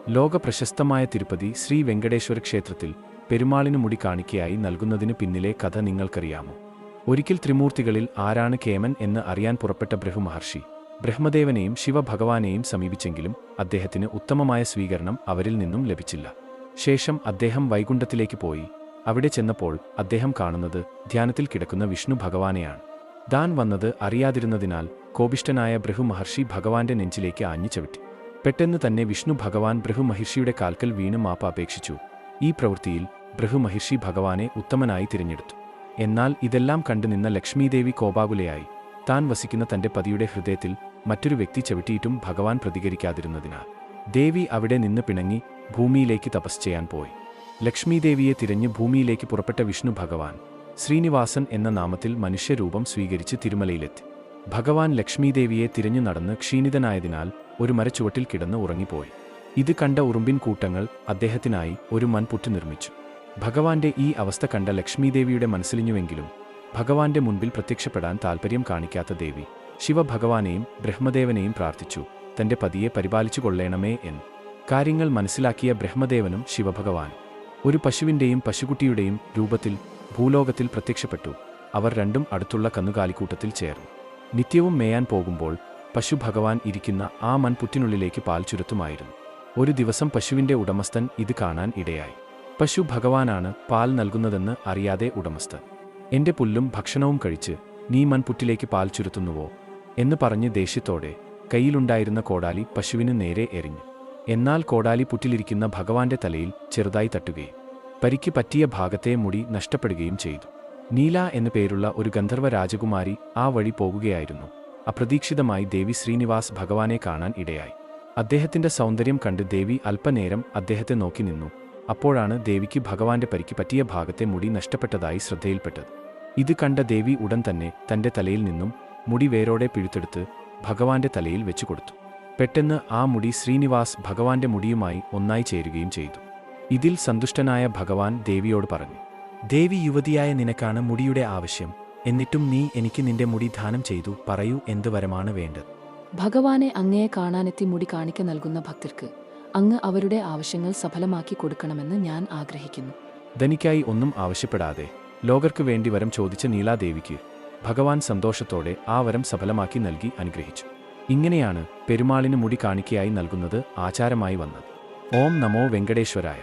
ലോക പ്രശസ്തമായ തിരുപ്പതി ശ്രീ വെങ്കടേശ്വര ക്ഷേത്രത്തിൽ പെരുമാളിന് മുടി കാണിക്കയായി നൽകുന്നതിന് പിന്നിലെ കഥ നിങ്ങൾക്കറിയാമോ? ഒരിക്കൽ ത്രിമൂർത്തികളിൽ ആരാണ് കേമൻ എന്ന് അറിയാൻ പുറപ്പെട്ട ബൃഹുമഹർഷി ബ്രഹ്മദേവനെയും ശിവഭഗവാനെയും സമീപിച്ചെങ്കിലും അദ്ദേഹത്തിന് ഉത്തമമായ സ്വീകരണം അവരിൽ നിന്നും ലഭിച്ചില്ല. ശേഷം അദ്ദേഹം വൈകുണ്ഠത്തിലേക്ക് പോയി. അവിടെ ചെന്നപ്പോൾ അദ്ദേഹം കാണുന്നത് ധ്യാനത്തിൽ കിടക്കുന്ന വിഷ്ണു ഭഗവാനെയാണ്. താൻ വന്നത് അറിയാതിരുന്നതിനാൽ കോപിഷ്ഠനായ ബൃഹുമഹർഷി ഭഗവാന്റെ നെഞ്ചിലേക്ക് ആഞ്ഞു ചവിട്ടി. പെട്ടെന്ന് തന്നെ വിഷ്ണു ഭഗവാൻ ബൃഹുമഹർഷിയുടെ കാൽക്കൽ വീണ് മാപ്പ് അപേക്ഷിച്ചു. ഈ പ്രവൃത്തിയിൽ ബൃഹുമഹർഷി ഭഗവാനെ ഉത്തമനായി തിരഞ്ഞെടുത്തു. എന്നാൽ ഇതെല്ലാം കണ്ടു നിന്ന ലക്ഷ്മീദേവി കോപാകുലയായി. താൻ വസിക്കുന്ന തന്റെ പതിയുടെ ഹൃദയത്തിൽ മറ്റൊരു വ്യക്തി ചവിട്ടിയിട്ടും ഭഗവാൻ പ്രതികരിക്കാതിരുന്നതിനാൽ ദേവി അവിടെ നിന്ന് പിണങ്ങി ഭൂമിയിലേക്ക് തപസ് ചെയ്യാൻ പോയി. ലക്ഷ്മീദേവിയെ തിരഞ്ഞ് ഭൂമിയിലേക്ക് പുറപ്പെട്ട വിഷ്ണു ഭഗവാൻ ശ്രീനിവാസൻ എന്ന നാമത്തിൽ മനുഷ്യരൂപം സ്വീകരിച്ച് തിരുമലയിലെത്തി. ഭഗവാൻ ലക്ഷ്മീദേവിയെ തിരഞ്ഞു നടന്ന് ക്ഷീണിതനായതിനാൽ ഒരു മരച്ചുവട്ടിൽ കിടന്ന് ഉറങ്ങിപ്പോയി. ഇത് കണ്ട ഉറുമ്പിൻ കൂട്ടങ്ങൾ അദ്ദേഹത്തിനായി ഒരു മൺപുറ്റ് നിർമ്മിച്ചു. ഭഗവാന്റെ ഈ അവസ്ഥ കണ്ട ലക്ഷ്മീദേവിയുടെ മനസ്സിലിഞ്ഞുവെങ്കിലും ഭഗവാന്റെ മുൻപിൽ പ്രത്യക്ഷപ്പെടാൻ താൽപ്പര്യം കാണിക്കാത്ത ദേവി ശിവഭഗവാനെയും ബ്രഹ്മദേവനെയും പ്രാർത്ഥിച്ചു, തന്റെ പതിയെ പരിപാലിച്ചു കൊള്ളേണമേ എന്ന്. കാര്യങ്ങൾ മനസ്സിലാക്കിയ ബ്രഹ്മദേവനും ശിവഭഗവാനും ഒരു പശുവിന്റെയും പശുക്കുട്ടിയുടെയും രൂപത്തിൽ ഭൂലോകത്തിൽ പ്രത്യക്ഷപ്പെട്ടു. അവർ രണ്ടും അടുത്തുള്ള കന്നുകാലിക്കൂട്ടത്തിൽ ചേർന്നു. നിത്യവും മേയാൻ പോകുമ്പോൾ പശു ഭഗവാൻ ഇരിക്കുന്ന ആ മൺപുറ്റിനുള്ളിലേക്ക് പാൽ ചുരത്തുമായിരുന്നു. ഒരു ദിവസം പശുവിന്റെ ഉടമസ്ഥൻ ഇത് കാണാൻ ഇടയായി. പശു ഭഗവാനാണ് പാൽ നൽകുന്നതെന്ന് അറിയാതെ ഉടമസ്ഥൻ, എന്റെ പുല്ലും ഭക്ഷണവും കഴിച്ച് നീ മൺപുറ്റിലേക്ക് പാൽ ചുരത്തുന്നുവോ എന്ന് പറഞ്ഞ് ദേഷ്യത്തോടെ കയ്യിലുണ്ടായിരുന്ന കോടാലി പശുവിന് നേരെ എറിഞ്ഞു. എന്നാൽ കോടാലി പുറ്റിലിരിക്കുന്ന ഭഗവാന്റെ തലയിൽ ചെറുതായി തട്ടുകയും പരിക്ക് പറ്റിയ ഭാഗത്തെ മുടി നഷ്ടപ്പെടുകയും ചെയ്തു. നീല എന്നു പേരുള്ള ഒരു ഗന്ധർവ രാജകുമാരി ആ വഴി പോകുകയായിരുന്നു. അപ്രതീക്ഷിതമായി ദേവി ശ്രീനിവാസ് ഭഗവാനെ കാണാൻ ഇടയായി. അദ്ദേഹത്തിന്റെ സൗന്ദര്യം കണ്ട് ദേവി അല്പനേരം അദ്ദേഹത്തെ നോക്കി നിന്നു. അപ്പോഴാണ് ദേവിക്ക് ഭഗവാന്റെ പരിക്ക് പറ്റിയ ഭാഗത്തെ മുടി നഷ്ടപ്പെട്ടതായി ശ്രദ്ധയിൽപ്പെട്ടത്. ഇത് കണ്ട ദേവി ഉടൻ തന്നെ തന്റെ തലയിൽ നിന്നും മുടി വേരോടെ പിഴുത്തെടുത്ത് ഭഗവാന്റെ തലയിൽ വെച്ചുകൊടുത്തു. പെട്ടെന്ന് ആ മുടി ശ്രീനിവാസ് ഭഗവാന്റെ മുടിയുമായി ഒന്നായി ചേരുകയും ചെയ്തു. ഇതിൽ സന്തുഷ്ടനായ ഭഗവാൻ ദേവിയോട് പറഞ്ഞു, ദേവി, യുവതിയായ നിനക്കാണ് മുടിയുടെ ആവശ്യം. എന്നിട്ടും നീ എനിക്ക് നിന്റെ മുടി ദാനം ചെയ്തു. പറയൂ, എന്ത് വരമാണ് വേണ്ടത്? ഭഗവാനെ അങ്ങയെ കാണാനെത്തി മുടി കാണിക്ക നൽകുന്ന ഭക്തർക്ക് അങ്ങ് അവരുടെ ആവശ്യങ്ങൾ സഫലമാക്കി കൊടുക്കണമെന്ന് ഞാൻ ആഗ്രഹിക്കുന്നു. ധനിക്കായി ഒന്നും ആവശ്യപ്പെടാതെ ലോകർക്ക് വേണ്ടി വരം ചോദിച്ച നീലാദേവിക്ക് ഭഗവാൻ സന്തോഷത്തോടെ ആ വരം സഫലമാക്കി നൽകി അനുഗ്രഹിച്ചു. ഇങ്ങനെയാണ് പെരുമാളിന് മുടി കാണിക്കയായി നൽകുന്നത് ആചാരമായി വന്നത്. ഓം നമോ വെങ്കടേശ്വരായ.